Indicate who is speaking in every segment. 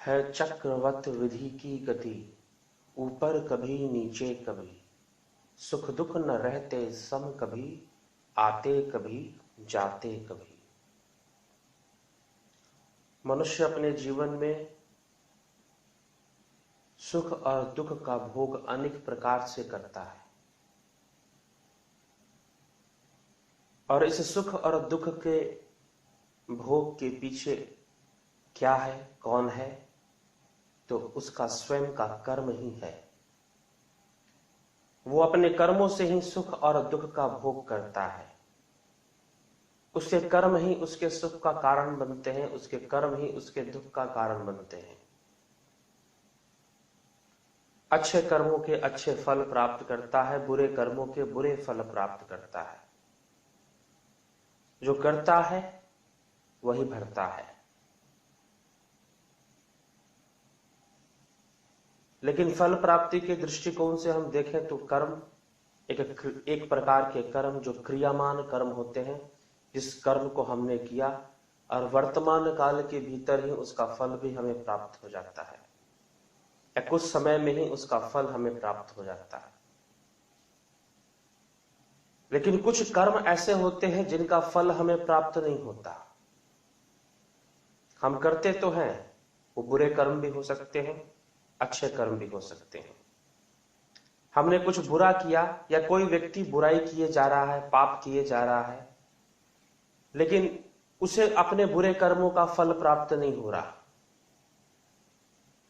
Speaker 1: है चक्रवत विधि की गति, ऊपर कभी नीचे कभी, सुख दुख न रहते सम कभी, आते कभी जाते कभी। मनुष्य अपने जीवन में सुख और दुख का भोग अनेक प्रकार से करता है, और इस सुख और दुख के भोग के पीछे क्या है, कौन है, तो उसका स्वयं का कर्म ही है। वो अपने कर्मों से ही सुख और दुख का भोग करता है। उसके कर्म ही उसके सुख का कारण बनते हैं, उसके कर्म ही उसके दुख का कारण बनते हैं। अच्छे कर्मों के अच्छे फल प्राप्त करता है, बुरे कर्मों के बुरे फल प्राप्त करता है। जो करता है वही भरता है। लेकिन फल प्राप्ति के दृष्टिकोण से हम देखें तो कर्म एक प्रकार के कर्म जो क्रियामान कर्म होते हैं, जिस कर्म को हमने किया और वर्तमान काल के भीतर ही उसका फल भी हमें प्राप्त हो जाता है, या कुछ समय में ही उसका फल हमें प्राप्त हो जाता है। लेकिन कुछ कर्म ऐसे होते हैं जिनका फल हमें प्राप्त नहीं होता। हम करते तो हैं, वो बुरे कर्म भी हो सकते हैं, अच्छे कर्म भी हो सकते हैं। हमने कुछ बुरा किया या कोई व्यक्ति बुराई किए जा रहा है, पाप किए जा रहा है, लेकिन उसे अपने बुरे कर्मों का फल प्राप्त नहीं हो रहा।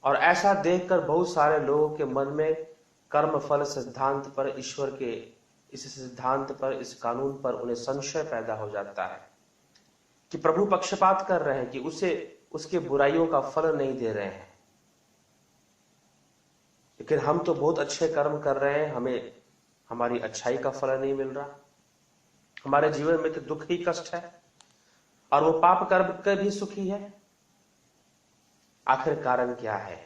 Speaker 1: और ऐसा देखकर बहुत सारे लोगों के मन में कर्म फल सिद्धांत पर, ईश्वर के इस सिद्धांत पर, इस कानून पर उन्हें संशय पैदा हो जाता है कि प्रभु पक्षपात कर रहे हैं, कि उसे उसके बुराइयों का फल नहीं दे रहे हैं। लेकिन हम तो बहुत अच्छे कर्म कर रहे हैं, हमें हमारी अच्छाई का फल नहीं मिल रहा। हमारे जीवन में तो दुख ही कष्ट है, और वो पाप कर्म के भी सुखी है। आखिर कारण क्या है?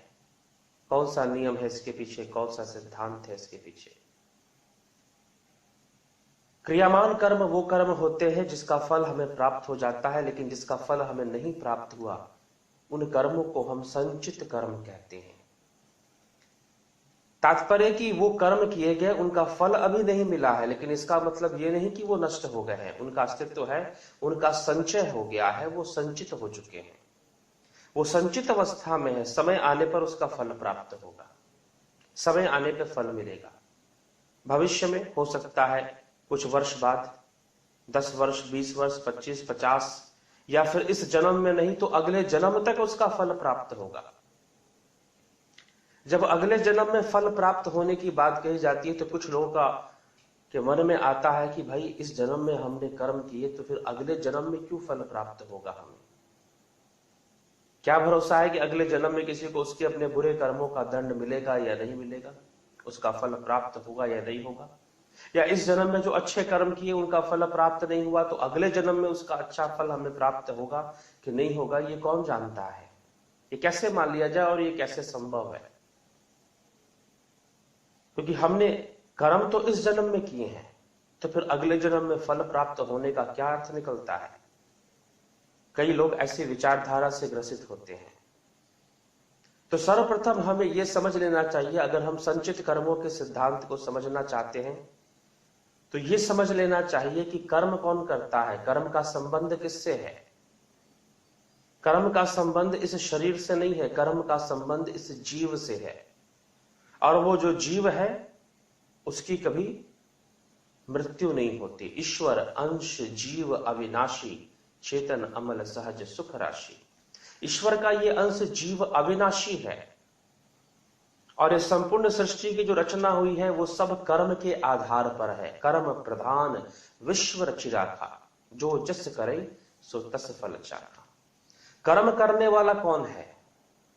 Speaker 1: कौन सा नियम है इसके पीछे? कौन सा सिद्धांत है इसके पीछे? क्रियामान कर्म वो कर्म होते हैं जिसका फल हमें प्राप्त हो जाता है, लेकिन जिसका फल हमें नहीं प्राप्त हुआ, उन कर्मों को हम संचित कर्म कहते हैं। तात्पर्य कि वो कर्म किए गए, उनका फल अभी नहीं मिला है, लेकिन इसका मतलब ये नहीं कि वो नष्ट हो गए हैं। उनका अस्तित्व है, उनका संचय हो गया है, वो संचित हो चुके हैं, वो संचित अवस्था में है। समय आने पर उसका फल प्राप्त होगा, समय आने पर फल मिलेगा। भविष्य में हो सकता है कुछ वर्ष बाद, 10 वर्ष, 20 वर्ष, 25, 50, या फिर इस जन्म में नहीं तो अगले जन्म तक उसका फल प्राप्त होगा। जब अगले जन्म में फल प्राप्त होने की बात कही जाती है तो कुछ लोगों का के मन में आता है कि भाई इस जन्म में हमने कर्म किए तो फिर अगले जन्म में क्यों फल प्राप्त होगा हमें? क्या भरोसा है कि अगले जन्म में किसी को उसके अपने बुरे कर्मों का दंड मिलेगा या नहीं मिलेगा, उसका फल प्राप्त होगा या नहीं होगा? या इस जन्म में जो अच्छे कर्म किए उनका फल प्राप्त नहीं हुआ तो अगले जन्म में उसका अच्छा फल हमें प्राप्त होगा कि नहीं होगा, ये कौन जानता है? ये कैसे मान लिया जाए और ये कैसे संभव है? क्योंकि हमने कर्म तो इस जन्म में किए हैं, तो फिर अगले जन्म में फल प्राप्त होने का क्या अर्थ निकलता है? कई लोग ऐसी विचारधारा से ग्रसित होते हैं। तो सर्वप्रथम हमें यह समझ लेना चाहिए, अगर हम संचित कर्मों के सिद्धांत को समझना चाहते हैं तो यह समझ लेना चाहिए कि कर्म कौन करता है, कर्म का संबंध किससे है। कर्म का संबंध इस शरीर से नहीं है, कर्म का संबंध इस जीव से है। और वो जो जीव है उसकी कभी मृत्यु नहीं होती। ईश्वर अंश जीव अविनाशी, चेतन अमल सहज सुख राशि। ईश्वर का ये अंश जीव अविनाशी है, और ये संपूर्ण सृष्टि की जो रचना हुई है वो सब कर्म के आधार पर है। कर्म प्रधान विश्व रचिराखा, जो जस करे सो तस फल चाखा। कर्म करने वाला कौन है?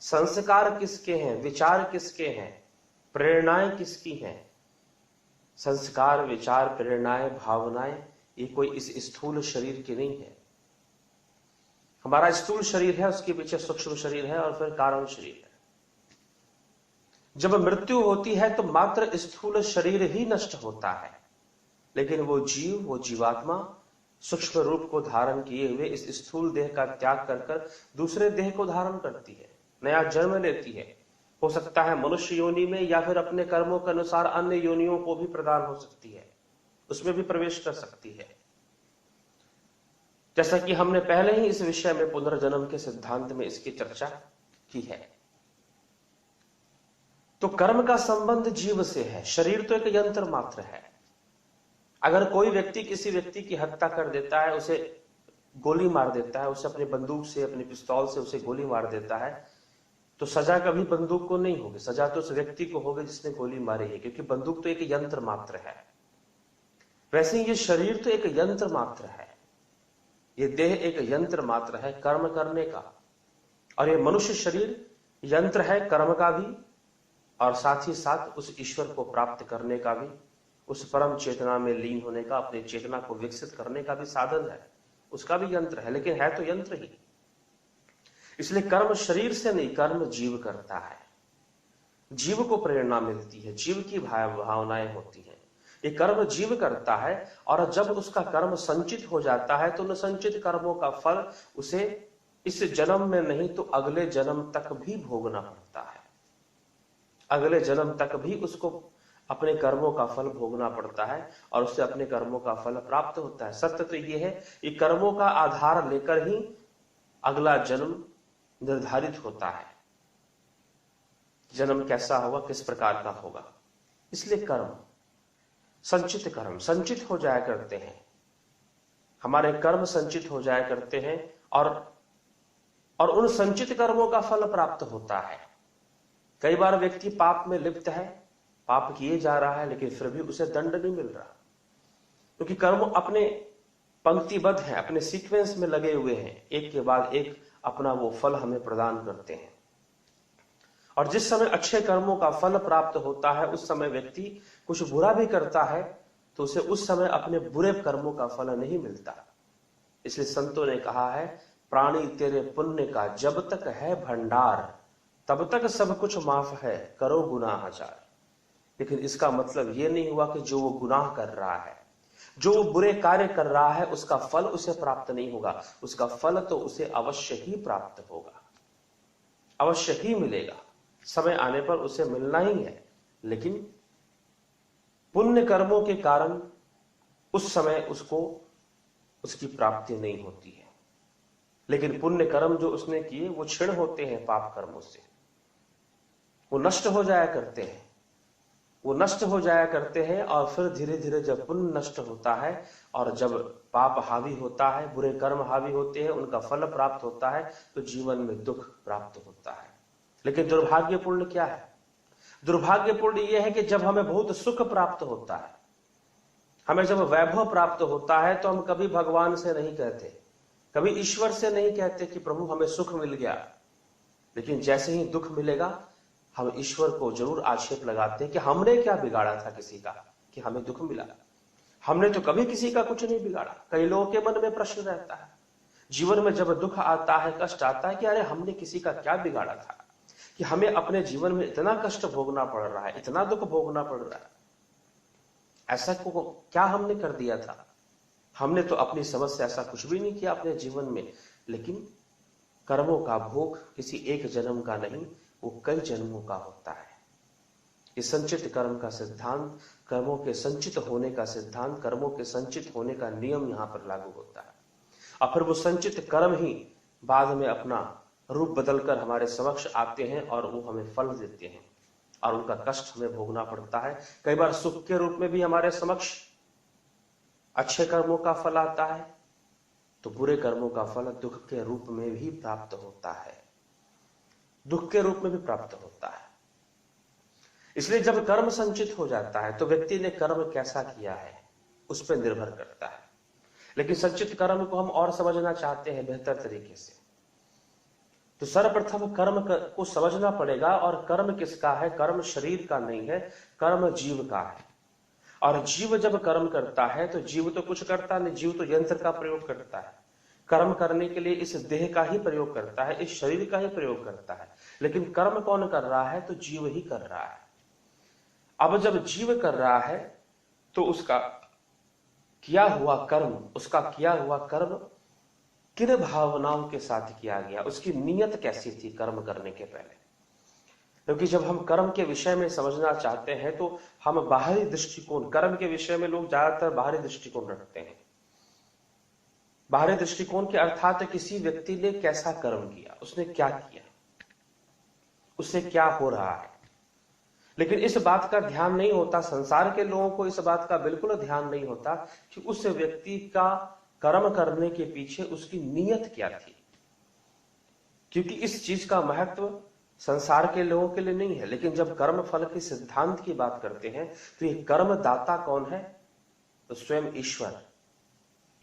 Speaker 1: संस्कार किसके हैं? विचार किसके हैं? प्रेरणाएं किसकी हैं? संस्कार, विचार, प्रेरणाएं, भावनाएं ये कोई इस स्थूल शरीर की नहीं है। हमारा स्थूल शरीर है, उसके पीछे सूक्ष्म शरीर है और फिर कारण शरीर है। जब मृत्यु होती है तो मात्र स्थूल शरीर ही नष्ट होता है, लेकिन वो जीव, वो जीवात्मा सूक्ष्म रूप को धारण किए हुए इस स्थूल देह का त्याग कर दूसरे देह को धारण करती है। नया जन्म लेती है। हो सकता है मनुष्य योनि में, या फिर अपने कर्मों के अनुसार अन्य योनियों को भी प्रदान हो सकती है, उसमें भी प्रवेश कर सकती है। जैसा कि हमने पहले ही इस विषय में पुनर्जन्म के सिद्धांत में इसकी चर्चा की है। तो कर्म का संबंध जीव से है। शरीर तो एक यंत्र मात्र है। अगर कोई व्यक्ति किसी व्यक्ति की हत्या कर देता है, उसे गोली मार देता है, उसे अपनी बंदूक से, अपनी पिस्तौल से उसे गोली मार देता है, तो सजा कभी बंदूक को नहीं होगी, सजा तो उस व्यक्ति को होगी जिसने गोली मारी है, क्योंकि बंदूक तो एक यंत्र मात्र है। वैसे ही ये शरीर तो एक यंत्र मात्र है, ये देह एक यंत्र मात्र है कर्म करने का। और ये मनुष्य शरीर यंत्र है कर्म का भी, और साथ ही साथ उस ईश्वर को प्राप्त करने का भी, उस परम चेतना में लीन होने का, अपनी चेतना को विकसित करने का भी साधन है, उसका भी यंत्र है, लेकिन है तो यंत्र ही। इसलिए कर्म शरीर से नहीं, कर्म जीव करता है। जीव को प्रेरणा मिलती है, जीव की भावनाएं होती हैं। ये कर्म जीव करता है, और जब उसका कर्म संचित हो जाता है तो उन संचित कर्मों का फल उसे इस जन्म में नहीं तो अगले जन्म तक भी भोगना पड़ता है। अगले जन्म तक भी उसको अपने कर्मों का फल भोगना पड़ता है, और उससे अपने कर्मों का फल प्राप्त होता है। सत्य तो ये है कि कर्मों का आधार लेकर ही अगला जन्म निर्धारित होता है, जन्म कैसा होगा, किस प्रकार का होगा। इसलिए कर्म, संचित कर्म संचित हो जाया करते हैं, हमारे कर्म संचित हो जाया करते हैं, और उन संचित कर्मों का फल प्राप्त होता है। कई बार व्यक्ति पाप में लिप्त है, पाप किए जा रहा है, लेकिन फिर भी उसे दंड नहीं मिल रहा, क्योंकि कर्म अपने पंक्तिबद्ध है, अपने सीक्वेंस में लगे हुए हैं, एक के बाद एक अपना वो फल हमें प्रदान करते हैं। और जिस समय अच्छे कर्मों का फल प्राप्त होता है, उस समय व्यक्ति कुछ बुरा भी करता है तो उसे उस समय अपने बुरे कर्मों का फल नहीं मिलता। इसलिए संतों ने कहा है, प्राणी तेरे पुण्य का जब तक है भंडार, तब तक सब कुछ माफ है, करो गुनाह हजार। लेकिन इसका मतलब यह नहीं हुआ कि जो वो गुनाह कर रहा है, जो वो बुरे कार्य कर रहा है, उसका फल उसे प्राप्त नहीं होगा। उसका फल तो उसे अवश्य ही प्राप्त होगा, अवश्य ही मिलेगा, समय आने पर उसे मिलना ही है। लेकिन पुण्य कर्मों के कारण उस समय उसको उसकी प्राप्ति नहीं होती है। लेकिन पुण्य कर्म जो उसने किए वो क्षीण होते हैं, पाप कर्मों से वो नष्ट हो जाया करते हैं, वो नष्ट हो जाया करते हैं। और फिर धीरे धीरे जब पुण्य नष्ट होता है और जब पाप हावी होता है, बुरे कर्म हावी होते हैं, उनका फल प्राप्त होता है, तो जीवन में दुख प्राप्त होता है। लेकिन दुर्भाग्यपूर्ण क्या है? दुर्भाग्यपूर्ण यह है कि जब हमें बहुत सुख प्राप्त होता है, हमें जब वैभव प्राप्त होता है, तो हम कभी भगवान से नहीं कहते, कभी ईश्वर से नहीं कहते कि प्रभु हमें सुख मिल गया। लेकिन जैसे ही दुख मिलेगा, हम ईश्वर को जरूर आक्षेप लगाते हैं कि हमने क्या बिगाड़ा था किसी का कि हमें दुख मिला। हमने तो कभी किसी का कुछ नहीं बिगाड़ा। कई लोगों के मन में प्रश्न रहता है जीवन में जब दुख आता है, कष्ट आता है, कि अरे हमने किसी का क्या बिगाड़ा था कि हमें अपने जीवन में इतना कष्ट भोगना पड़ रहा है, इतना दुख भोगना पड़ रहा है। ऐसा को क्या हमने कर दिया था? हमने तो अपनी समझ से ऐसा कुछ भी नहीं किया अपने जीवन में। लेकिन कर्मों का भोग किसी एक जन्म का नहीं, वो कई जन्मों का होता है। ये संचित कर्म का सिद्धांत, कर्मों के संचित होने का सिद्धांत, कर्मों के संचित होने का नियम यहां पर लागू होता है। और फिर वो संचित कर्म ही बाद में अपना रूप बदलकर हमारे समक्ष आते हैं और वो हमें फल देते हैं, और उनका कष्ट हमें भोगना पड़ता है। कई बार सुख के रूप में भी हमारे समक्ष अच्छे कर्मों का फल आता है, तो बुरे कर्मों का फल दुख के रूप में भी प्राप्त होता है, दुख के रूप में भी प्राप्त होता है। इसलिए जब कर्म संचित हो जाता है तो व्यक्ति ने कर्म कैसा किया है उस पर निर्भर करता है। लेकिन संचित कर्म को हम और समझना चाहते हैं बेहतर तरीके से, तो सर्वप्रथम कर्म को समझना पड़ेगा। और कर्म किसका है? कर्म शरीर का नहीं है, कर्म जीव का है। और जीव जब कर्म करता है तो जीव तो कुछ करता नहीं, जीव तो यंत्र का प्रयोग करता है। कर्म करने के लिए इस देह का ही प्रयोग करता है, इस शरीर का ही प्रयोग करता है। लेकिन कर्म कौन कर रहा है? तो जीव ही कर रहा है। अब जब जीव कर रहा है तो उसका किया हुआ कर्म, उसका किया हुआ कर्म किन भावनाओं के साथ किया गया, उसकी नीयत कैसी थी कर्म करने के पहले। क्योंकि जब हम कर्म के विषय में समझना चाहते हैं तो हम बाहरी दृष्टिकोण, कर्म के विषय में लोग ज्यादातर बाहरी दृष्टिकोण रखते हैं। बाहरी दृष्टिकोण के अर्थात किसी व्यक्ति ने कैसा कर्म किया, उसने क्या किया, उससे क्या हो रहा है। लेकिन इस बात का ध्यान नहीं होता, संसार के लोगों को इस बात का बिल्कुल ध्यान नहीं होता कि उस व्यक्ति का कर्म करने के पीछे उसकी नीयत क्या थी। क्योंकि इस चीज का महत्व संसार के लोगों के लिए नहीं है। लेकिन जब कर्म फल के सिद्धांत की बात करते हैं तो ये कर्म दाता कौन है, तो स्वयं ईश्वर।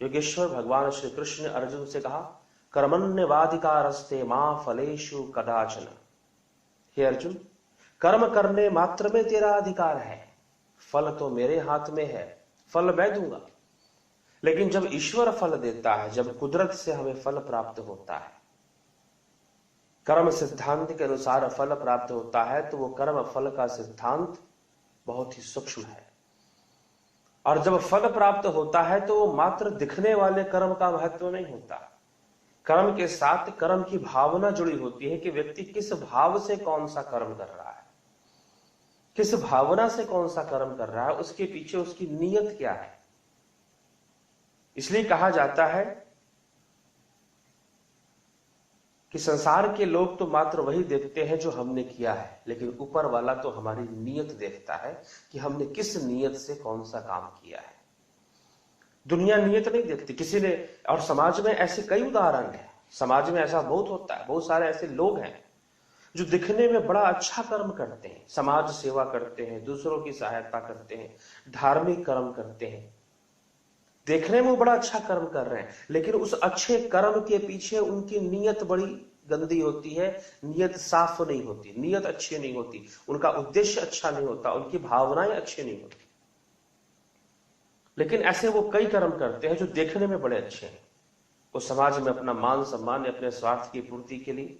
Speaker 1: योगेश्वर भगवान श्री कृष्ण ने अर्जुन से कहा, कर्मण्यवाधिकारस्ते मां फलेषु कदाचन। हे अर्जुन, कर्म करने मात्र में तेरा अधिकार है, फल तो मेरे हाथ में है, फल मैं दूंगा। लेकिन जब ईश्वर फल देता है, जब कुदरत से हमें फल प्राप्त होता है, कर्म सिद्धांत के अनुसार फल प्राप्त होता है, तो वो कर्म फल का सिद्धांत बहुत ही सूक्ष्म है। और जब फल प्राप्त होता है तो वो मात्र दिखने वाले कर्म का महत्व नहीं होता। कर्म के साथ कर्म की भावना जुड़ी होती है कि व्यक्ति किस भाव से कौन सा कर्म कर रहा है, किस भावना से कौन सा कर्म कर रहा है, उसके पीछे उसकी नीयत क्या है। इसलिए कहा जाता है कि संसार के लोग तो मात्र वही देखते हैं जो हमने किया है, लेकिन ऊपर वाला तो हमारी नीयत देखता है कि हमने किस नीयत से कौन सा काम किया है। दुनिया नीयत नहीं देखती किसी ने। और समाज में ऐसे कई उदाहरण हैं, समाज में ऐसा बहुत होता है। बहुत सारे ऐसे लोग हैं जो दिखने में बड़ा अच्छा कर्म करते हैं, समाज सेवा करते हैं, दूसरों की सहायता करते हैं, धार्मिक कर्म करते हैं, देखने में बड़ा अच्छा कर्म कर रहे हैं, लेकिन उस अच्छे कर्म के पीछे उनकी नीयत बड़ी गंदी होती है, नीयत साफ नहीं होती, नीयत अच्छी नहीं होती, उनका उद्देश्य अच्छा नहीं होता, उनकी भावनाएं अच्छी नहीं होती। लेकिन ऐसे वो कई कर्म करते हैं जो देखने में बड़े अच्छे हैं। वो समाज में अपना मान सम्मान, अपने स्वार्थ की पूर्ति के लिए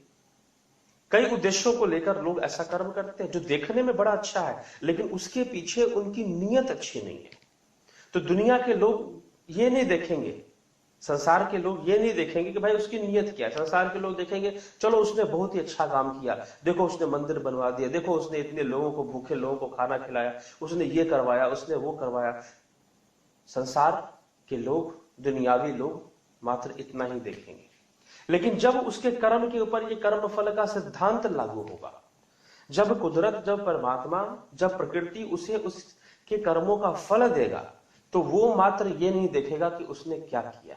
Speaker 1: कई उद्देश्यों को लेकर लोग ऐसा कर्म करते हैं जो देखने में बड़ा अच्छा है, लेकिन उसके पीछे उनकी नीयत अच्छी नहीं है। तो दुनिया के लोग ये नहीं देखेंगे, संसार के लोग ये नहीं देखेंगे कि भाई उसकी नीयत क्या है। संसार के लोग देखेंगे, चलो उसने बहुत ही अच्छा काम किया, देखो उसने मंदिर बनवा दिया, देखो उसने इतने लोगों को, भूखे लोगों को खाना खिलाया, उसने ये करवाया, उसने वो करवाया। संसार के लोग, दुनियावी लोग मात्र इतना ही देखेंगे। लेकिन जब उसके कर्म के ऊपर ये कर्म फल का सिद्धांत लागू होगा, जब कुदरत, जब परमात्मा, जब प्रकृति उसे उसके कर्मों का फल देगा, तो वो मात्र ये नहीं देखेगा कि उसने क्या किया।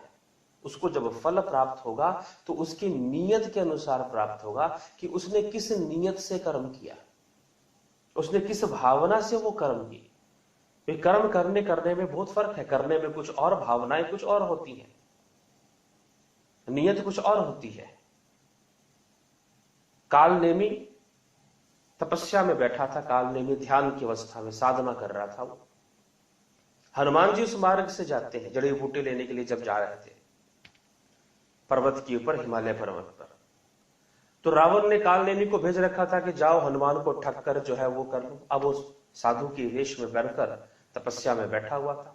Speaker 1: उसको जब फल प्राप्त होगा तो उसकी नीयत के अनुसार प्राप्त होगा कि उसने किस नीयत से कर्म किया, उसने किस भावना से वो कर्म की। ये कर्म करने में बहुत फर्क है। करने में कुछ और, भावनाएं कुछ और होती हैं, नीयत कुछ और होती है। काल नेमी तपस्या में बैठा था, काल नेमी ध्यान की अवस्था में साधना कर रहा था। वो हनुमान जी उस मार्ग से जाते हैं, जड़ी बूटी लेने के लिए जब जा रहे थे पर्वत के ऊपर, हिमालय पर्वत पर, तो रावण ने काल नेमी को भेज रखा था कि जाओ हनुमान को ठग कर जो है वो कर लो। अब वो साधु की वेश में बनकर तपस्या में बैठा हुआ था,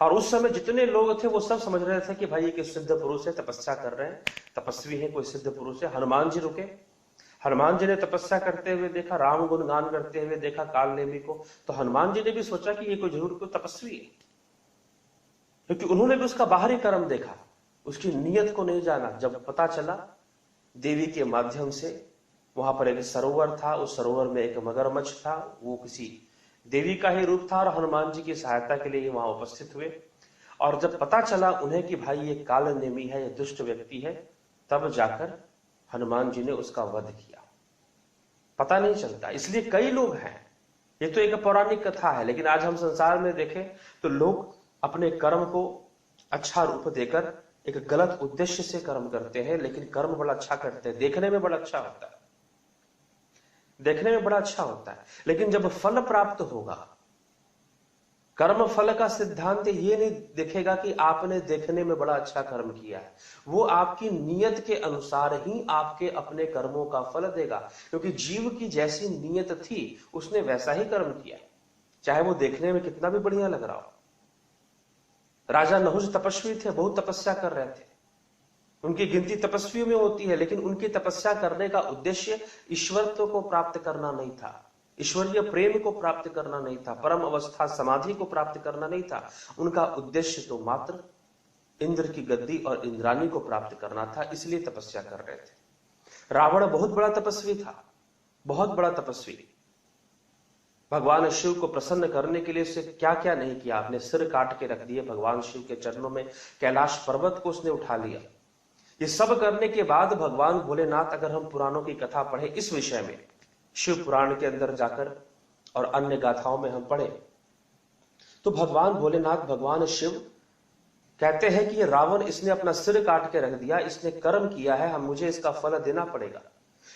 Speaker 1: और उस समय जितने लोग थे वो सब समझ रहे थे कि भाई एक सिद्ध पुरुष है, तपस्या कर रहे हैं, तपस्वी है, कोई सिद्ध पुरुष है। हनुमान जी रुके, हनुमान जी ने तपस्या करते हुए देखा, राम गुणगान करते हुए देखा काल नेमी को, तो हनुमान जी ने भी सोचा कि ये कोई जरूर कोई तपस्वी है, क्योंकि उन्होंने भी उसका बाहरी कर्म देखा, उसकी नीयत को नहीं जाना। जब पता चला देवी के माध्यम से, वहां पर एक सरोवर था, उस सरोवर में एक मगरमच्छ था, वो किसी देवी का ही रूप था, और हनुमान जी की सहायता के लिए वहां उपस्थित हुए। और जब पता चला उन्हें कि भाई ये काल नेमी है, ये दुष्ट व्यक्ति है, तब जाकर हनुमान जी ने उसका वध किया। पता नहीं चलता, इसलिए कई लोग हैं। ये तो एक पौराणिक कथा है, लेकिन आज हम संसार में देखें तो लोग अपने कर्म को अच्छा रूप देकर एक गलत उद्देश्य से कर्म करते हैं, लेकिन कर्म बड़ा अच्छा करते हैं, देखने में बड़ा अच्छा होता है, देखने में बड़ा अच्छा होता है। लेकिन जब फल प्राप्त होगा, कर्म फल का सिद्धांत ये नहीं देखेगा कि आपने देखने में बड़ा अच्छा कर्म किया है, वो आपकी नीयत के अनुसार ही आपके अपने कर्मों का फल देगा। क्योंकि जीव की जैसी नीयत थी उसने वैसा ही कर्म किया, चाहे वो देखने में कितना भी बढ़िया लग रहा हो। राजा नहुष तपस्वी थे, बहुत तपस्या कर रहे थे, उनकी गिनती तपस्वियों में होती है, लेकिन उनकी तपस्या करने का उद्देश्य ईश्वरत्व को प्राप्त करना नहीं था, ईश्वरीय प्रेम को प्राप्त करना नहीं था, परम अवस्था समाधि को प्राप्त करना नहीं था। उनका उद्देश्य तो मात्र इंद्र की गद्दी और इंद्रानी को प्राप्त करना था, इसलिए तपस्या कर रहे थे। रावण बहुत बड़ा तपस्वी था, बहुत बड़ा तपस्वी। भगवान शिव को प्रसन्न करने के लिए उसने क्या क्या नहीं किया। अपने सिर काट के रख दिए भगवान शिव के चरणों में, कैलाश पर्वत को उसने उठा लिया। ये सब करने के बाद भगवान भोलेनाथ, अगर हम पुराणों की कथा पढ़े इस विषय में, शिव पुराण के अंदर जाकर और अन्य गाथाओं में हम पढ़े, तो भगवान भोलेनाथ, भगवान शिव कहते हैं कि ये रावण, इसने अपना सिर काट के रख दिया, इसने कर्म किया है, हम मुझे इसका फल देना पड़ेगा,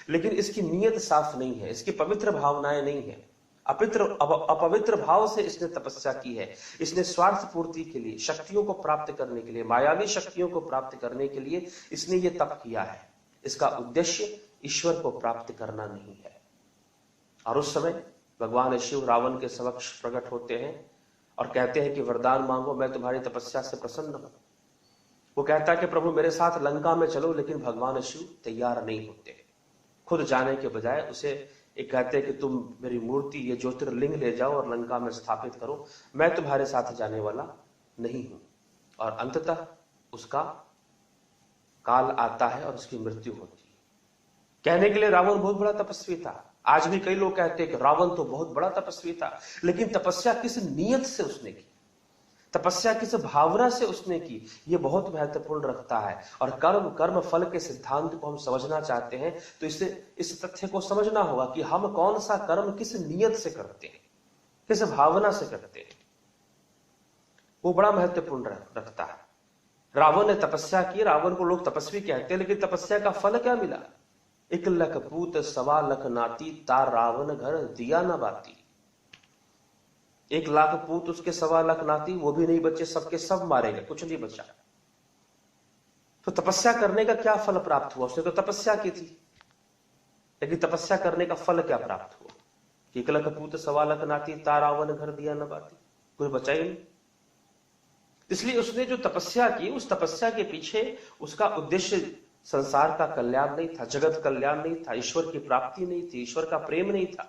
Speaker 1: लेकिन इसकी नीयत साफ नहीं है, इसकी पवित्र भावनाएं नहीं है, अपवित्र भाव से इसने तपस्या की है। इसने स्वार्थ पूर्ति के लिए, शक्तियों को प्राप्त करने के लिए, मायावी शक्तियों को प्राप्त करने के लिए इसने ये तप किया है। इसका उद्देश्य ईश्वर को प्राप्त करना नहीं है। और उस समय भगवान शिव रावण के समक्ष प्रकट होते हैं और कहते हैं कि वरदान मांगो, मैं तुम्हारी तपस्या से प्रसन्न हूं। वो कहता है कि प्रभु मेरे साथ लंका में चलो, लेकिन भगवान शिव तैयार नहीं होते। खुद जाने के बजाय उसे एक कहते हैं कि तुम मेरी मूर्ति, ये ज्योतिर्लिंग ले जाओ और लंका में स्थापित करो, मैं तुम्हारे साथ जाने वाला नहीं हूं। और अंततः उसका काल आता है और उसकी मृत्यु होती है। कहने के लिए रावण बहुत बड़ा तपस्वी था। आज भी कई लोग कहते हैं कि रावण तो बहुत बड़ा तपस्वी था, लेकिन तपस्या किस नियत से उसने की, तपस्या किस भावना से उसने की, यह बहुत महत्वपूर्ण रखता है। और कर्म फल के सिद्धांत को हम समझना चाहते हैं तो इस तथ्य को समझना होगा कि हम कौन सा कर्म किस नियत से करते हैं, किस भावना से करते हैं, वो बड़ा महत्वपूर्ण रखता है। रावण ने तपस्या की, रावण को लोग तपस्वी कहते हैं, लेकिन तपस्या का फल क्या मिला? 1 लख पूत 1.25 लाख नाती, तार रावण घर दिया न बाती। 1 लाख पूत, उसके 1.25 लाख नाती, वो भी नहीं बचे, सबके सब मारे गए, कुछ नहीं बचा। तो तपस्या करने का क्या फल प्राप्त हुआ? उसने तो तपस्या की थी, लेकिन तपस्या करने का फल क्या प्राप्त हुआ? 1 लाख पूत 1.25 लाख नाती, तार रावण घर दिया न बाती, कुछ बचा ही नहीं। इसलिए उसने जो तपस्या की, उस तपस्या के पीछे उसका उद्देश्य संसार का कल्याण नहीं था, जगत कल्याण नहीं था, ईश्वर की प्राप्ति नहीं थी, ईश्वर का प्रेम नहीं था,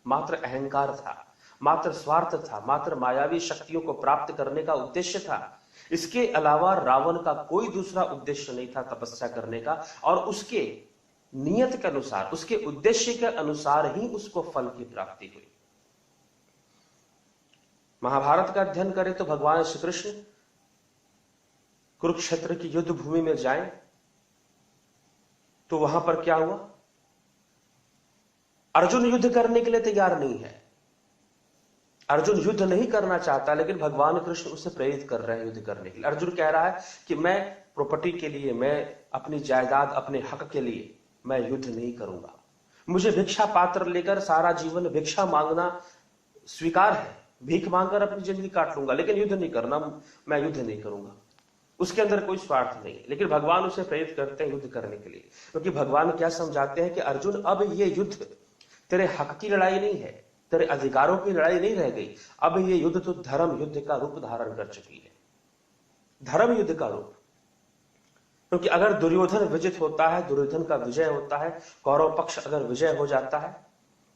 Speaker 1: मात्र अहंकार था, मात्र स्वार्थ था, मात्र मायावी शक्तियों को प्राप्त करने का उद्देश्य था। इसके अलावा रावण का कोई दूसरा उद्देश्य नहीं था तपस्या करने का, और उसके नियत के अनुसार, उसके उद्देश्य के अनुसार ही उसको फल की प्राप्ति हुई। महाभारत का अध्ययन करें तो भगवान श्री कृष्ण कुरुक्षेत्र की युद्ध भूमि में जाएं तो वहां पर क्या हुआ? अर्जुन युद्ध करने के लिए तैयार नहीं है, अर्जुन युद्ध नहीं करना चाहता, लेकिन भगवान कृष्ण उसे प्रेरित कर रहे हैं युद्ध करने के लिए। अर्जुन कह रहा है कि मैं प्रॉपर्टी के लिए, मैं अपनी जायदाद, अपने हक के लिए मैं युद्ध नहीं करूंगा। मुझे भिक्षा पात्र लेकर सारा जीवन भिक्षा मांगना स्वीकार है, भीख मांगकर अपनी जिंदगी काट लूंगा, लेकिन युद्ध नहीं करना, मैं युद्ध नहीं करूंगा। उसके अंदर कोई स्वार्थ नहीं, लेकिन भगवान उसे प्रेरित करते हैं युद्ध करने के लिए, क्योंकि भगवान क्या समझाते हैं कि अर्जुन, अब ये युद्ध तेरे हक की लड़ाई नहीं है, तेरे अधिकारों की लड़ाई नहीं रह गई, अब ये युद्ध तो धर्म युद्ध का रूप धारण कर चुकी है, धर्म युद्ध का रूप। क्योंकि अगर दुर्योधन विजित होता है, दुर्योधन का विजय होता है, कौरव पक्ष अगर विजय हो जाता है,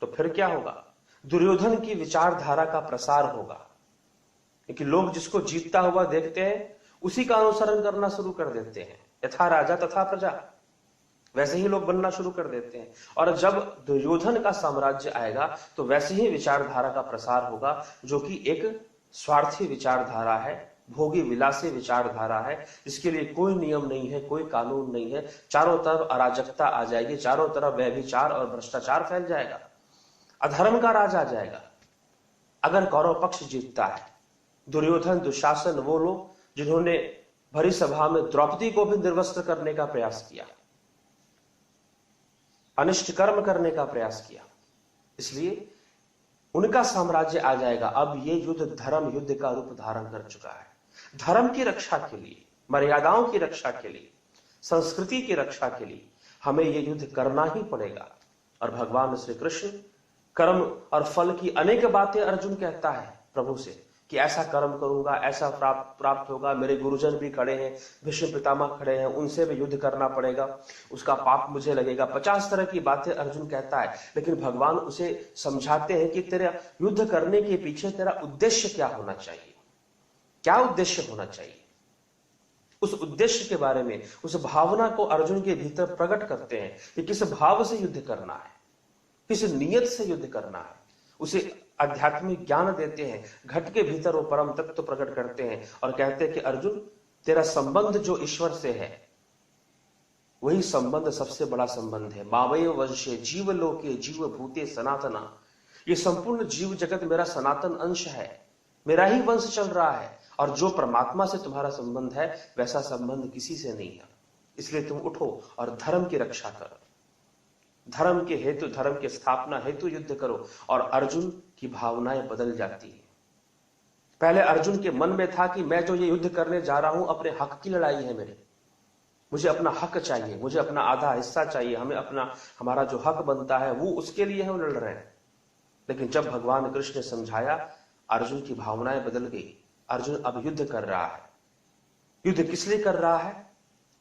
Speaker 1: तो फिर क्या होगा? दुर्योधन की विचारधारा का प्रसार होगा, क्योंकि लोग जिसको जीतता हुआ देखते हैं उसी का अनुसरण करना शुरू कर देते हैं। यथा राजा तथा प्रजा, वैसे ही लोग बनना शुरू कर देते हैं। और जब दुर्योधन का साम्राज्य आएगा तो वैसे ही विचारधारा का प्रसार होगा, जो कि एक स्वार्थी विचारधारा है, भोगी विलासी विचारधारा है, जिसके लिए कोई नियम नहीं है, कोई कानून नहीं है। चारों तरफ अराजकता आ जाएगी, चारों तरफ व्यभिचार और भ्रष्टाचार फैल जाएगा, अधर्म का राज आ जाएगा। अगर कौरव पक्ष जीतता है, दुर्योधन, दुशासन, वो लोग जिन्होंने भरी सभा में द्रौपदी को भी निर्वस्त्र करने का प्रयास किया, अनिष्ट कर्म करने का प्रयास किया, इसलिए उनका साम्राज्य आ जाएगा। अब ये युद्ध धर्म युद्ध का रूप धारण कर चुका है। धर्म की रक्षा के लिए, मर्यादाओं की रक्षा के लिए, संस्कृति की रक्षा के लिए हमें ये युद्ध करना ही पड़ेगा। और भगवान श्री कृष्ण कर्म और फल की अनेक बातें अर्जुन कहता है प्रभु से कि ऐसा कर्म करूंगा, ऐसा प्राप्त होगा, मेरे गुरुजन भी खड़े हैं, भीष्म पितामह खड़े हैं, उनसे भी युद्ध करना पड़ेगा, उसका पाप मुझे लगेगा। 50 तरह की बातें अर्जुन कहता है, लेकिन भगवान उसे समझाते हैं कि तेरा युद्ध करने के पीछे तेरा उद्देश्य क्या होना चाहिए, क्या उद्देश्य होना चाहिए। उस उद्देश्य के बारे में, उस भावना को अर्जुन के भीतर प्रकट करते हैं कि किस भाव से युद्ध करना है, किस नियत से युद्ध करना है। उसे आध्यात्मिक ज्ञान देते हैं, घट के भीतर वो परम तत्व प्रकट करते हैं और कहते हैं कि अर्जुन, तेरा संबंध जो ईश्वर से है वही संबंध सबसे बड़ा संबंध है। मावय वंशे जीव लोके जीव भूते सनातना, ये संपूर्ण जीव जगत मेरा सनातन अंश है, मेरा ही वंश चल रहा है, और जो परमात्मा से तुम्हारा संबंध है वैसा संबंध किसी से नहीं है। इसलिए तुम उठो और धर्म की रक्षा करो, धर्म के हेतु, धर्म की स्थापना हेतु युद्ध करो। और अर्जुन की भावनाएं बदल जाती है। पहले अर्जुन के मन में था कि मैं जो ये युद्ध करने जा रहा हूं अपने हक की लड़ाई है, मेरे मुझे अपना हक चाहिए, मुझे अपना आधा हिस्सा चाहिए, हमें अपना हमारा जो हक बनता है वो उसके लिए है, वो लड़ रहे हैं। लेकिन जब भगवान कृष्ण ने समझाया, अर्जुन की भावनाएं बदल गई। अर्जुन अब युद्ध कर रहा है। युद्ध किस लिए कर रहा है?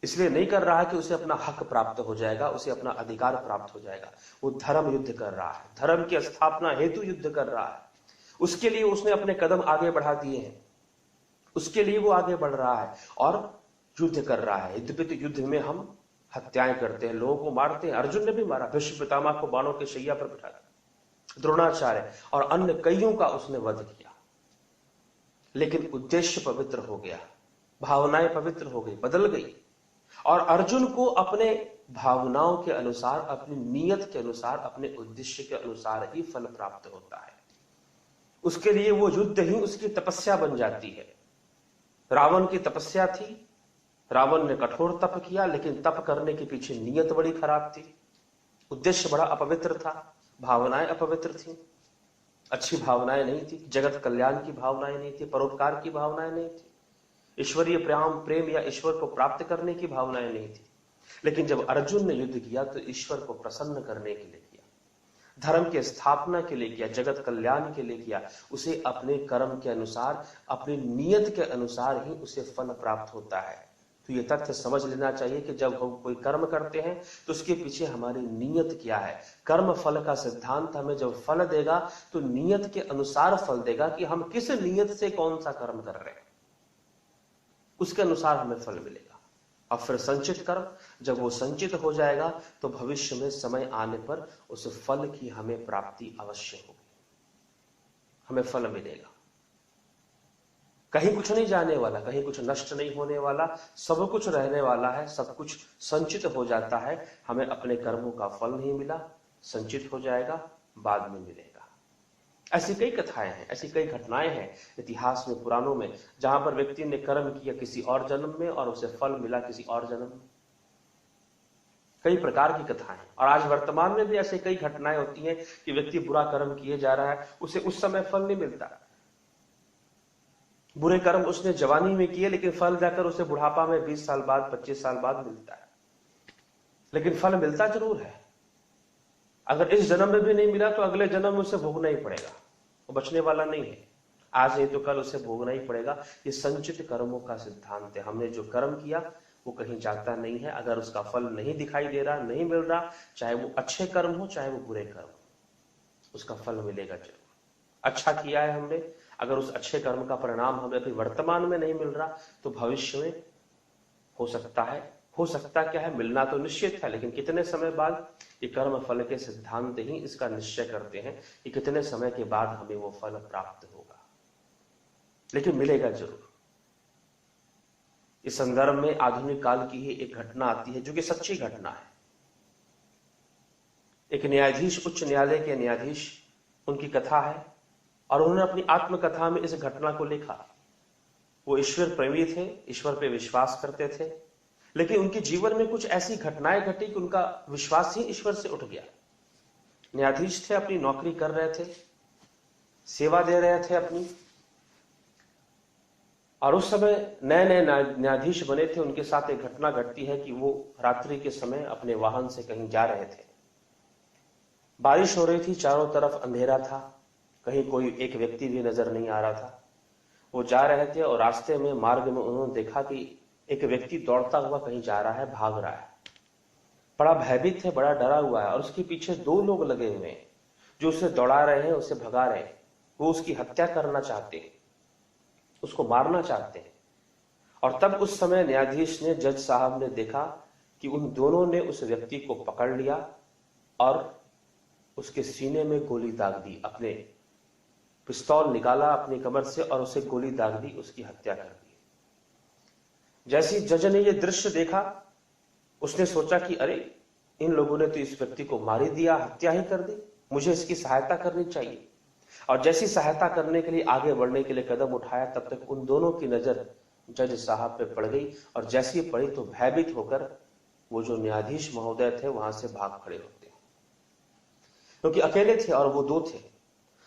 Speaker 1: इसलिए नहीं कर रहा है कि उसे अपना हक प्राप्त हो जाएगा, उसे अपना अधिकार प्राप्त हो जाएगा। वो धर्म युद्ध कर रहा है, धर्म की स्थापना हेतु युद्ध कर रहा है। उसके लिए उसने अपने कदम आगे बढ़ा दिए हैं, उसके लिए वो आगे बढ़ रहा है और युद्ध कर रहा है। यद्यपि तो युद्ध में हम हत्याएं करते हैं, लोगों को मारते हैं। अर्जुन ने भी मारा, भीष्म पितामह को बाणों के शैया पर बिठा दिया, द्रोणाचार्य और अन्य कईयों का उसने वध किया। लेकिन उद्देश्य पवित्र हो गया, भावनाएं पवित्र हो गई, बदल गई, और अर्जुन को अपने भावनाओं के अनुसार, अपनी नीयत के अनुसार, अपने उद्देश्य के अनुसार ही फल प्राप्त होता है। उसके लिए वो युद्ध ही उसकी तपस्या बन जाती है। रावण की तपस्या थी, रावण ने कठोर तप किया, लेकिन तप करने के पीछे नीयत बड़ी खराब थी, उद्देश्य बड़ा अपवित्र था, भावनाएं अपवित्र थी, अच्छी भावनाएं नहीं थी, जगत कल्याण की भावनाएं नहीं थी, परोपकार की भावनाएं नहीं थी, ईश्वरीय प्रेम या ईश्वर को प्राप्त करने की भावनाएं नहीं थी। लेकिन जब अर्जुन ने युद्ध किया तो ईश्वर को प्रसन्न करने के लिए किया, धर्म की स्थापना के लिए किया, जगत कल्याण के लिए किया। उसे अपने कर्म के अनुसार, अपनी नियत के अनुसार ही उसे फल प्राप्त होता है। तो ये तथ्य समझ लेना चाहिए कि जब हम कोई कर्म करते हैं तो उसके पीछे हमारी नियत क्या है। कर्म फल का सिद्धांत हमें जब फल देगा तो नियत के अनुसार फल देगा कि हम किस नियत से कौन सा कर्म कर रहे हैं, उसके अनुसार हमें फल मिलेगा। और फिर संचित कर्म, जब वो संचित हो जाएगा तो भविष्य में समय आने पर उस फल की हमें प्राप्ति अवश्य होगी, हमें फल मिलेगा। कहीं कुछ नहीं जाने वाला, कहीं कुछ नष्ट नहीं होने वाला, सब कुछ रहने वाला है, सब कुछ संचित हो जाता है। हमें अपने कर्मों का फल नहीं मिला, संचित हो जाएगा, बाद में मिलेगा। ऐसी कई कथाएं हैं, ऐसी कई घटनाएं हैं इतिहास में, पुराणों में, जहां पर व्यक्ति ने कर्म किया किसी और जन्म में और उसे फल मिला किसी और जन्म में। कई प्रकार की कथाएं, और आज वर्तमान में भी ऐसे कई घटनाएं होती हैं कि व्यक्ति बुरा कर्म किए जा रहा है, उसे उस समय फल नहीं मिलता। बुरे कर्म उसने जवानी में किए, लेकिन फल जाकर उसे बुढ़ापा में 20 साल बाद, 25 साल बाद मिलता है। लेकिन फल मिलता जरूर है। अगर इस जन्म में भी नहीं मिला तो अगले जन्म में उसे भोगना ही पड़ेगा, वो बचने वाला नहीं है। आज नहीं तो कल उसे भोगना ही पड़ेगा। ये संचित कर्मों का सिद्धांत है। हमने जो कर्म किया वो कहीं जाता नहीं है। अगर उसका फल नहीं दिखाई दे रहा, नहीं मिल रहा, चाहे वो अच्छे कर्म हो चाहे वो बुरे कर्म हो, उसका फल मिलेगा जरूर। अच्छा किया है हमने, अगर उस अच्छे कर्म का परिणाम हमें अभी वर्तमान में नहीं मिल रहा तो भविष्य में हो सकता क्या है, मिलना तो निश्चित है, लेकिन कितने समय बाद, ये कर्म फल के सिद्धांत ही इसका निश्चय करते हैं कि कितने समय के बाद हमें वो फल प्राप्त होगा, लेकिन मिलेगा जरूर। इस संदर्भ में आधुनिक काल की ही एक घटना आती है जो कि सच्ची घटना है। एक न्यायाधीश, उच्च न्यायालय के न्यायाधीश, उनकी कथा है और उन्होंने अपनी आत्मकथा में इस घटना को लिखा। वो ईश्वर प्रेमी थे, ईश्वर पे विश्वास करते थे, लेकिन उनके जीवन में कुछ ऐसी घटनाएं घटी कि उनका विश्वास ही ईश्वर से उठ गया। न्यायाधीश थे, अपनी नौकरी कर रहे थे, सेवा दे रहे थे अपनी, और उस समय नए नए न्यायाधीश बने थे। उनके साथ एक घटना घटती है कि वो रात्रि के समय अपने वाहन से कहीं जा रहे थे। बारिश हो रही थी, चारों तरफ अंधेरा था, कहीं कोई एक व्यक्ति भी नजर नहीं आ रहा था। वो जा रहे थे और रास्ते में मार्ग में उन्होंने देखा कि एक व्यक्ति दौड़ता हुआ कहीं जा रहा है, भाग रहा है, बड़ा भयभीत है, बड़ा डरा हुआ है और उसके पीछे दो लोग लगे हुए हैं जो उसे दौड़ा रहे हैं, उसे भगा रहे हैं। वो उसकी हत्या करना चाहते हैं, उसको मारना चाहते हैं। और तब उस समय न्यायाधीश ने, जज साहब ने देखा कि उन दोनों ने उस व्यक्ति को पकड़ लिया और उसके सीने में गोली दाग दी, अपने पिस्तौल निकाला अपनी कमर से और उसे गोली दाग दी, उसकी हत्या कर दी। जैसे जज ने यह दृश्य देखा, उसने सोचा कि अरे, इन लोगों ने तो इस व्यक्ति को मार ही दिया, हत्या ही कर दी, मुझे इसकी सहायता करनी चाहिए। और जैसी सहायता करने के लिए आगे बढ़ने के लिए कदम उठाया, तब तक उन दोनों की नजर जज साहब पे पड़ गई और जैसी पड़ी तो भयभीत होकर वो जो न्यायाधीश महोदय थे वहां से भाग खड़े होते, क्योंकि अकेले थे और वो दो थे।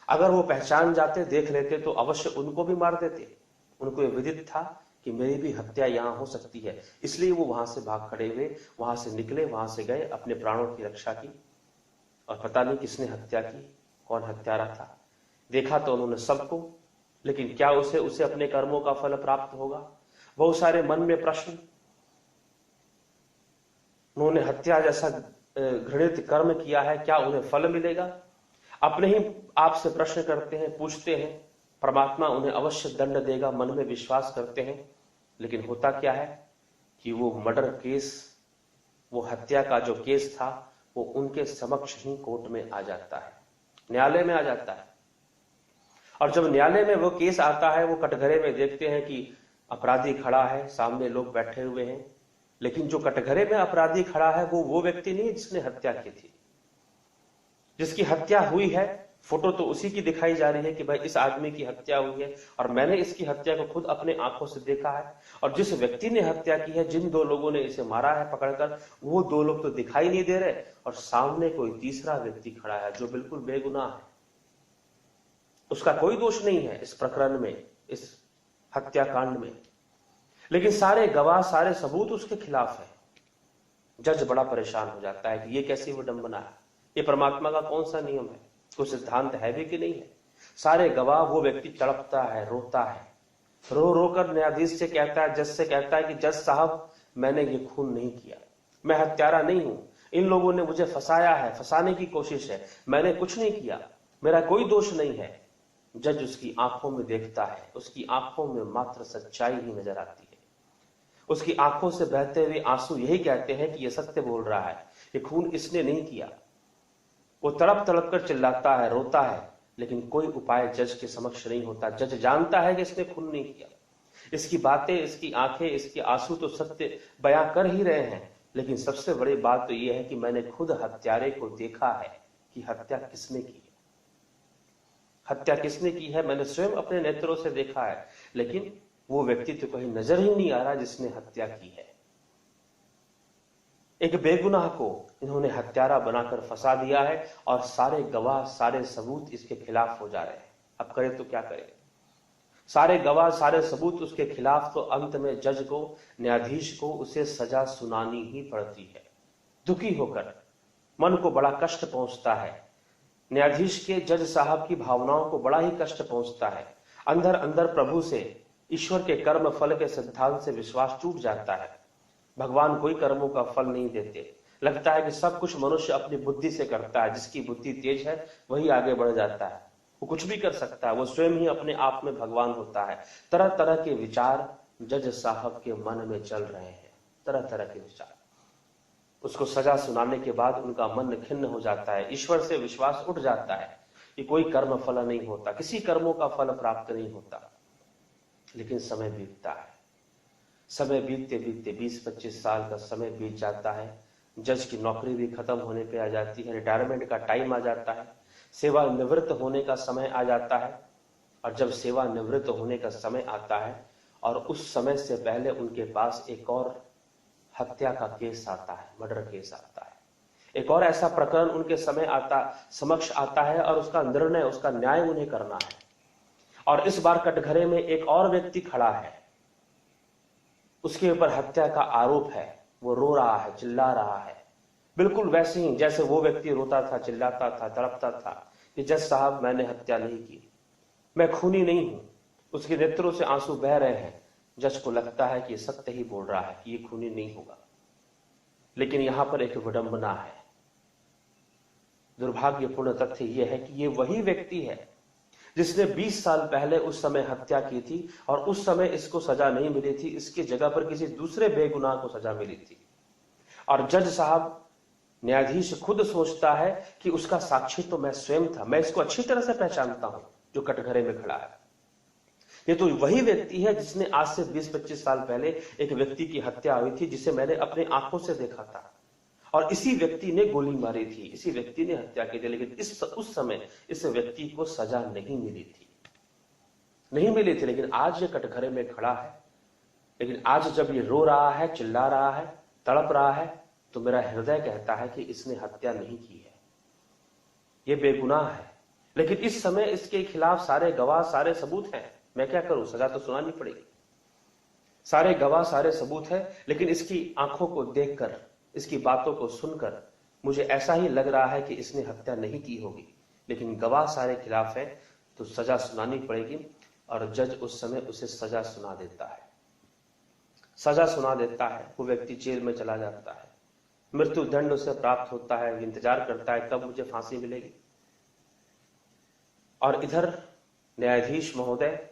Speaker 1: अगर वो पहचान जाते, देख लेते तो अवश्य उनको भी मार देते। उनको ये विदित था कि मेरी भी हत्या यहां हो सकती है, इसलिए वो वहां से भाग खड़े हुए, वहां से निकले, वहां से गए, अपने प्राणों की रक्षा की। और पता नहीं किसने हत्या की, कौन हत्यारा था। देखा तो उन्होंने सबको, लेकिन क्या उसे अपने कर्मों का फल प्राप्त होगा? बहुत सारे मन में प्रश्न। उन्होंने हत्या जैसा घृणित कर्म किया है, क्या उन्हें फल मिलेगा? अपने ही आप से प्रश्न करते हैं, पूछते हैं। परमात्मा उन्हें अवश्य दंड देगा, मन में विश्वास करते हैं। लेकिन होता क्या है कि वो मर्डर केस, वो हत्या का जो केस था, वो उनके समक्ष ही कोर्ट में आ जाता है, न्यायालय में आ जाता है। और जब न्यायालय में वो केस आता है, वो कटघरे में देखते हैं कि अपराधी खड़ा है, सामने लोग बैठे हुए हैं, लेकिन जो कटघरे में अपराधी खड़ा है वो व्यक्ति नहीं जिसने हत्या की थी। जिसकी हत्या हुई है, फोटो तो उसी की दिखाई जा रही है कि भाई इस आदमी की हत्या हुई है और मैंने इसकी हत्या को खुद अपने आंखों से देखा है। और जिस व्यक्ति ने हत्या की है, जिन दो लोगों ने इसे मारा है पकड़कर, वो दो लोग तो दिखाई नहीं दे रहे और सामने कोई तीसरा व्यक्ति खड़ा है जो बिल्कुल बेगुनाह है, उसका कोई दोष नहीं है इस प्रकरण में, इस हत्याकांड में। लेकिन सारे गवाह, सारे सबूत उसके खिलाफ है। जज बड़ा परेशान हो जाता है कि ये कैसी विडंबना है, ये परमात्मा का कौन सा नियम है, कोई सिद्धांत है भी कि नहीं है। सारे गवाह, वो व्यक्ति तड़पता है, रोता है, रो रो कर न्यायाधीश से कहता है, जज से कहता है कि जज साहब, मैंने ये खून नहीं किया, मैं हत्यारा नहीं हूं, इन लोगों ने मुझे फंसाया है, फंसाने की कोशिश है, मैंने कुछ नहीं किया, मेरा कोई दोष नहीं है। जज उसकी आंखों में देखता है, उसकी आंखों में मात्र सच्चाई ही नजर आती है। उसकी आंखों से बहते हुए आंसू यही कहते हैं कि यह सत्य बोल रहा है, ये खून इसने नहीं किया। वो तड़प तड़प कर चिल्लाता है, रोता है, लेकिन कोई उपाय जज के समक्ष नहीं होता। जज जानता है कि इसने खून नहीं किया, इसकी बातें, इसकी आंखें, इसके आंसू तो सत्य बयां कर ही रहे हैं, लेकिन सबसे बड़ी बात तो यह है कि मैंने खुद हत्यारे को देखा है कि हत्या किसने की है, हत्या किसने की है, मैंने स्वयं अपने नेत्रों से देखा है, लेकिन वो व्यक्ति तो कहीं नजर ही नहीं आ रहा जिसने हत्या की है। एक बेगुनाह को इन्होंने हत्यारा बनाकर फंसा दिया है और सारे गवाह, सारे सबूत इसके खिलाफ हो जा रहे हैं। अब करे तो क्या करे? सारे गवाह, सारे सबूत उसके खिलाफ, तो अंत में जज को, न्यायाधीश को उसे सजा सुनानी ही पड़ती है। दुखी होकर, मन को बड़ा कष्ट पहुंचता है, न्यायाधीश के, जज साहब की भावनाओं को बड़ा ही कष्ट पहुंचता है। अंदर अंदर प्रभु से, ईश्वर के कर्म फल के सिद्धांत से विश्वास टूट जाता है। भगवान कोई कर्मों का फल नहीं देते, लगता है कि सब कुछ मनुष्य अपनी बुद्धि से करता है, जिसकी बुद्धि तेज है वही आगे बढ़ जाता है, वो कुछ भी कर सकता है, वो स्वयं ही अपने आप में भगवान होता है। तरह तरह के विचार जज साहब के मन में चल रहे हैं, तरह तरह के विचार। उसको सजा सुनाने के बाद उनका मन खिन्न हो जाता है, ईश्वर से विश्वास उठ जाता है कि कोई कर्म फल नहीं होता, किसी कर्मों का फल प्राप्त नहीं होता। लेकिन समय बीतता है, समय बीतते बीतते 20-25 साल का समय बीत जाता है। जज की नौकरी भी खत्म होने पे आ जाती है, रिटायरमेंट का टाइम आ जाता है, सेवा निवृत्त होने का समय आ जाता है। और जब सेवा निवृत्त होने का समय आता है और उस समय से पहले उनके पास एक और हत्या का केस आता है, मर्डर केस आता है, एक और ऐसा प्रकरण उनके समक्ष आता है और उसका निर्णय, उसका न्याय उन्हें करना है। और इस बार कटघरे में एक और व्यक्ति खड़ा है, उसके ऊपर हत्या का आरोप है, वो रो रहा है, चिल्ला रहा है, बिल्कुल वैसे ही जैसे वो व्यक्ति रोता था, चिल्लाता था, तड़पता था कि जज साहब, मैंने हत्या नहीं की, मैं खूनी नहीं हूं, उसके नेत्रों से आंसू बह रहे हैं। जज को लगता है कि सत्य ही बोल रहा है कि ये खूनी नहीं होगा, लेकिन यहां पर एक विडंबना है। दुर्भाग्यपूर्ण तथ्य यह है कि ये वही व्यक्ति है जिसने 20 साल पहले उस समय हत्या की थी, और उस समय इसको सजा नहीं मिली थी, इसकी जगह पर किसी दूसरे बेगुनाह को सजा मिली थी। और जज साहब, न्यायाधीश खुद सोचता है कि उसका साक्षी तो मैं स्वयं था, मैं इसको अच्छी तरह से पहचानता हूं जो कटघरे में खड़ा है। ये तो वही व्यक्ति है जिसने आज से 20-25 साल पहले एक व्यक्ति की हत्या हुई थी, जिसे मैंने अपनी आंखों से देखा था, और इसी व्यक्ति ने गोली मारी थी, इसी व्यक्ति ने हत्या की थी। लेकिन उस समय इस व्यक्ति को सजा नहीं मिली थी, लेकिन आज ये कटघरे में खड़ा है। लेकिन आज जब ये रो रहा है, चिल्ला रहा है, तड़प रहा है, तो मेरा हृदय कहता है कि इसने हत्या नहीं की है, ये बेगुनाह है। लेकिन इस समय इसके खिलाफ सारे गवाह, सारे सबूत हैं। मैं क्या करूं, सजा तो सुनानी पड़ेगी। सारे गवाह, सारे सबूत हैं, लेकिन इसकी आंखों को देखकर, इसकी बातों को सुनकर मुझे ऐसा ही लग रहा है कि इसने हत्या नहीं की होगी। लेकिन गवाह सारे खिलाफ है, तो सजा सुनानी पड़ेगी। और जज उस समय उसे सजा सुना देता है, सजा सुना देता है। वो व्यक्ति जेल में चला जाता है, मृत्यु दंड उसे प्राप्त होता है। इंतजार करता है कब मुझे फांसी मिलेगी। और इधर न्यायाधीश महोदय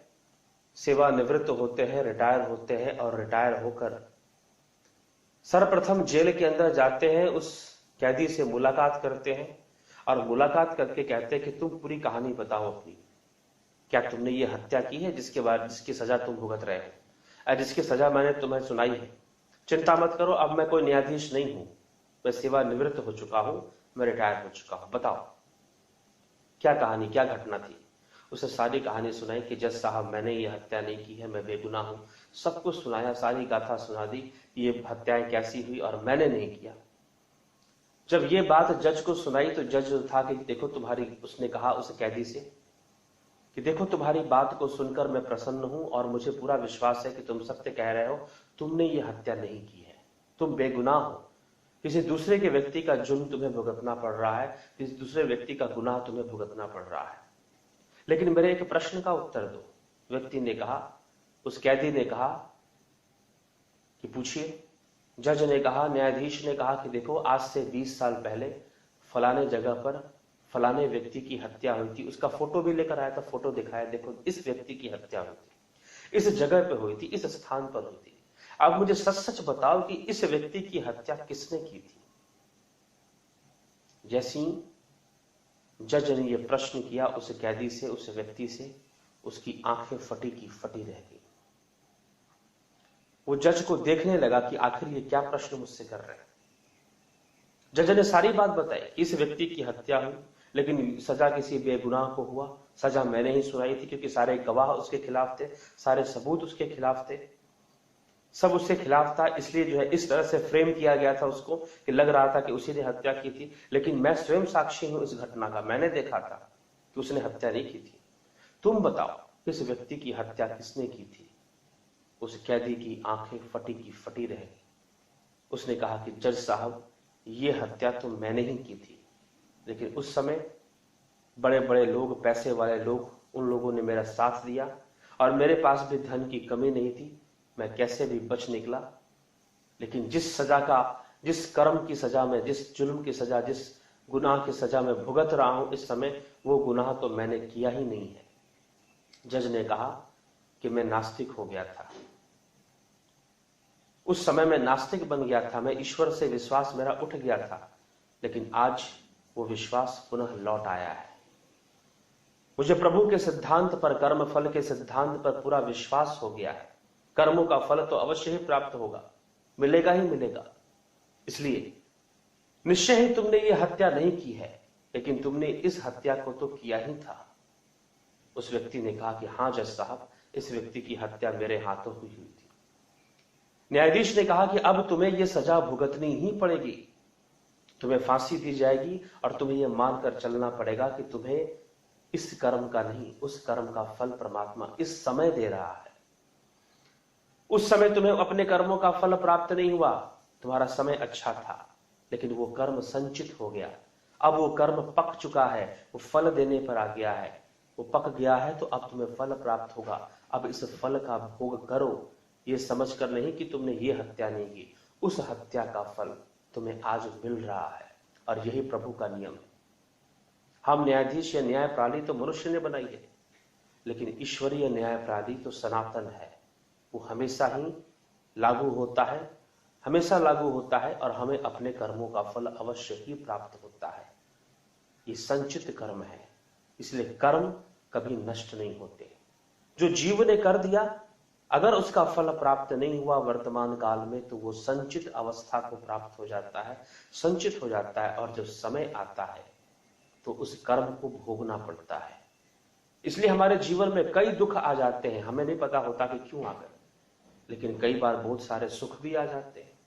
Speaker 1: सेवानिवृत्त होते हैं, रिटायर होते हैं, और रिटायर होकर सर्वप्रथम जेल के अंदर जाते हैं, उस कैदी से मुलाकात करते हैं, और मुलाकात करके कहते हैं कि तुम पूरी कहानी बताओ अपनी, क्या तुमने ये हत्या की है जिसकी सजा तुम भुगत रहे हो, जिसकी सजा मैंने तुम्हें सुनाई है। चिंता मत करो, अब मैं कोई न्यायाधीश नहीं हूं, मैं सेवानिवृत्त हो चुका हूं, मैं रिटायर हो चुका हूं, बताओ क्या कहानी, क्या घटना थी। उसे सारी कहानी सुनाई कि जज साहब, मैंने ये हत्या नहीं की है, मैं बेगुनाह हूं। सब कुछ सुनाया, सारी गाथा सुना दी, ये हत्याएं कैसी हुई और मैंने नहीं किया। जब ये बात जज को सुनाई तो जज था कि देखो तुम्हारी, उसने कहा उस कैदी से कि देखो तुम्हारी बात को सुनकर मैं प्रसन्न हूं, और मुझे पूरा विश्वास है कि तुम सत्य कह रहे हो, तुमने ये हत्या नहीं की है, तुम बेगुनाह हो। किसी दूसरे के व्यक्ति का जुर्म तुम्हें भुगतना पड़ रहा है, किसी दूसरे व्यक्ति का गुनाह तुम्हें भुगतना पड़ रहा है, लेकिन मेरे एक प्रश्न का उत्तर दो। व्यक्ति ने कहा, उस कैदी ने कहा कि पूछिए। जज ने कहा, न्यायाधीश ने कहा कि देखो आज से 20 साल पहले फलाने जगह पर फलाने व्यक्ति की हत्या हुई थी। उसका फोटो भी लेकर आया था, फोटो दिखाया, देखो इस व्यक्ति की हत्या हुई थी, इस जगह पे हुई थी, इस स्थान पर हुई थी। अब मुझे सच सच बताओ कि इस व्यक्ति की हत्या किसने की थी। जैसी जज ने यह प्रश्न किया उस कैदी से, उस व्यक्ति से, उसकी आंखें फटी की फटी रह गई। वो जज को देखने लगा कि आखिर ये क्या प्रश्न मुझसे कर रहे हैं। जज ने सारी बात बताई कि इस व्यक्ति की हत्या हुई, लेकिन सजा किसी बेगुनाह को हुआ। सजा मैंने ही सुनाई थी, क्योंकि सारे गवाह उसके खिलाफ थे, सारे सबूत उसके खिलाफ थे, सब उसके खिलाफ था। इसलिए जो है इस तरह से फ्रेम किया गया था उसको कि लग रहा था कि उसी ने हत्या की थी। लेकिन मैं स्वयं साक्षी हूं इस घटना का, मैंने देखा था कि उसने हत्या नहीं की थी। तुम बताओ इस व्यक्ति की हत्या किसने की थी। उस कैदी की आंखें फटी की फटी रह गई। उसने कहा कि जज साहब, ये हत्या तो मैंने ही की थी, लेकिन उस समय बड़े बड़े लोग, पैसे वाले लोग, उन लोगों ने मेरा साथ दिया, और मेरे पास भी धन की कमी नहीं थी, मैं कैसे भी बच निकला। लेकिन जिस कर्म की सजा में, जिस जुल्म की सजा, जिस गुनाह की सजा में भुगत रहा हूं इस समय, वो गुनाह तो मैंने किया ही नहीं है। जज ने कहा कि मैं नास्तिक हो गया था, उस समय मैं नास्तिक बन गया था, मैं ईश्वर से विश्वास मेरा उठ गया था, लेकिन आज वो विश्वास पुनः लौट आया है। मुझे प्रभु के सिद्धांत पर, कर्म फल के सिद्धांत पर पूरा विश्वास हो गया है। कर्मों का फल तो अवश्य ही प्राप्त होगा, मिलेगा ही मिलेगा। इसलिए निश्चय ही तुमने ये हत्या नहीं की है, लेकिन तुमने इस हत्या को तो किया ही था। उस व्यक्ति ने कहा कि हां जज साहब, इस व्यक्ति की हत्या मेरे हाथों हुई थी। न्यायाधीश ने कहा कि अब तुम्हें यह सजा भुगतनी ही पड़ेगी, तुम्हें फांसी दी जाएगी, और तुम्हें यह मानकर चलना पड़ेगा कि तुम्हें इस कर्म का नहीं, उस कर्म का फल परमात्मा इस समय दे रहा है। उस समय तुम्हें अपने कर्मों का फल प्राप्त नहीं हुआ, तुम्हारा समय अच्छा था, लेकिन वो कर्म संचित हो गया। अब वो कर्म पक चुका है, वो फल देने पर आ गया है, वो पक गया है, तो अब तुम्हें फल प्राप्त होगा। अब इस फल का भोग करो, ये समझकर नहीं कि तुमने ये हत्या नहीं की, उस हत्या का फल तुम्हें आज मिल रहा है। और यही प्रभु का नियम है। हम न्यायाधीश या न्याय प्रणाली तो मनुष्य ने बनाई है, लेकिन ईश्वरीय न्याय प्रणाली तो सनातन है। वो हमेशा ही लागू होता है, हमेशा लागू होता है, और हमें अपने कर्मों का फल अवश्य ही प्राप्त होता है। ये संचित कर्म है, इसलिए कर्म कभी नष्ट नहीं होते। जो जीव ने कर दिया, अगर उसका फल प्राप्त नहीं हुआ वर्तमान काल में, तो वो संचित अवस्था को प्राप्त हो जाता है, संचित हो जाता है, और जब समय आता है तो उस कर्म को भोगना पड़ता है। इसलिए हमारे जीवन में कई दुख आ जाते हैं, हमें नहीं पता होता कि क्यों आ गए, लेकिन कई बार बहुत सारे सुख भी आ जाते हैं,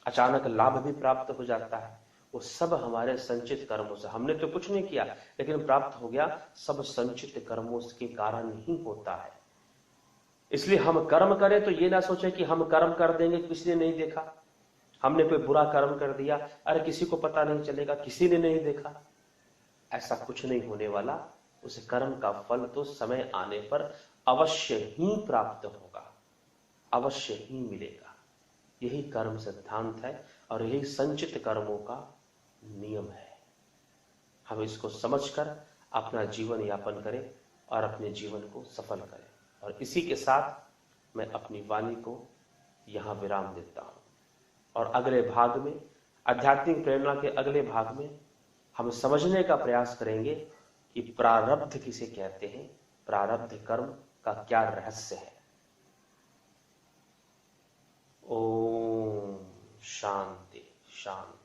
Speaker 1: अचानक लाभ भी प्राप्त हो जाता है। वो सब हमारे संचित कर्मों से, हमने तो कुछ नहीं किया लेकिन प्राप्त हो गया, सब संचित कर्मों के कारण ही होता है। इसलिए हम कर्म करें तो ये ना सोचें कि हम कर्म कर देंगे, किसी ने नहीं देखा, हमने कोई बुरा कर्म कर दिया, अरे किसी को पता नहीं चलेगा, किसी ने नहीं देखा। ऐसा कुछ नहीं होने वाला। उस कर्म का फल तो समय आने पर अवश्य ही प्राप्त होगा, अवश्य ही मिलेगा। यही कर्म सिद्धांत है और यही संचित कर्मों का नियम है। हम इसको समझकर अपना जीवन यापन करें और अपने जीवन को सफल करें। और इसी के साथ मैं अपनी वाणी को यहां विराम देता हूं, और अगले भाग में, आध्यात्मिक प्रेरणा के अगले भाग में, हम समझने का प्रयास करेंगे कि प्रारब्ध किसे कहते हैं, प्रारब्ध कर्म का क्या रहस्य है। ओम शांति शांति।